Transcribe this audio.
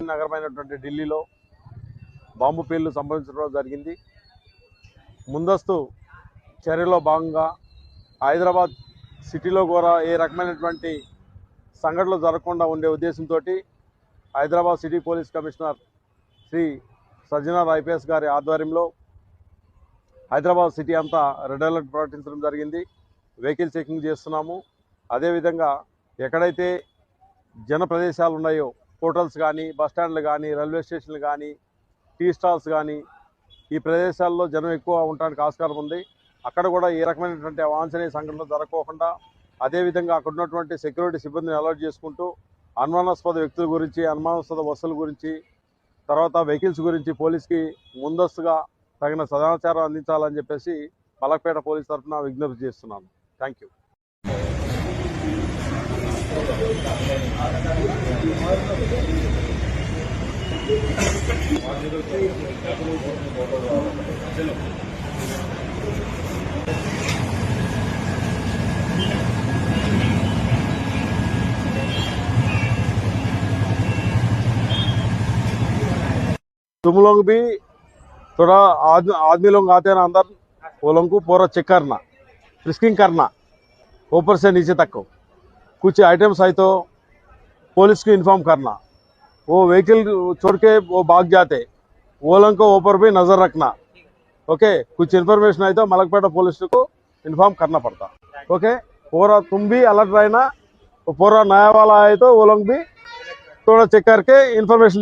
నగరమైనటువంటి ఢిల్లీలో బాంబు పేలులు సంభవించడం జరిగింది. ముందస్తు చర్యలో భాగంగా హైదరాబాద్ సిటీలో కూడా ఏ రకమైనటువంటి సంఘటనలు జరగకుండా ఉండే ఉద్దేశంతో Hyderabad city police commissioner Shri Sajjanar IPS గారి ఆధ్వర్యంలో హైదరాబాద్ సిటీ అంతా రెడ్ అలర్ట్ ప్రకటించడం జరిగింది. వెహికల్ చెకింగ్ చేస్తున్నాము. అదేవిధంగా ఎక్కడైతే జన ప్రదేశాలు ఉన్నాయో, హోటల్స్ కానీ, బస్టాండ్లు కానీ, రైల్వే స్టేషన్లు కానీ, టీ స్టాల్స్ కానీ, ఈ ప్రదేశాల్లో జనం ఎక్కువ ఉండడానికి ఆస్కారం ఉంది. అక్కడ కూడా ఏ రకమైనటువంటి అవాంఛనీయ సంఘటనలు జరగకోకుండా, అదేవిధంగా అక్కడ ఉన్నటువంటి సెక్యూరిటీ సిబ్బందిని అలర్ట్ చేసుకుంటూ అనుమానాస్పద వ్యక్తుల గురించి, అనుమానాస్పద బస్సుల గురించి, తర్వాత వెహికల్స్ గురించి పోలీస్కి ముందస్తుగా తగిన సమాచారం అందించాలని చెప్పేసి మలక్పేట పోలీస్ తరఫున విజ్ఞప్తి చేస్తున్నాను. Thank you. तुम लोग भी थोड़ा आदमी लोग आते हैं ना अंदर, वो लोगों को पूरा चेक करना, फ्रिस्किंग करना ऊपर से नीचे तक को. कुछ आइटम्स आए तो पुलिस को इन्फॉर्म करना. वो व्हीकल छोड़ के वो भाग जाते, वो लोगों को ऊपर भी नजर रखना. ओके, कुछ इन्फॉर्मेशन आए तो मलकपेटा पुलिस को इन्फॉर्म करना पड़ता. ओके, पूरा तुम भी अलर्ट रहना. पूरा नया वाला आए तो वो लोग भी थोड़ा चेक करके इन्फॉर्मेशन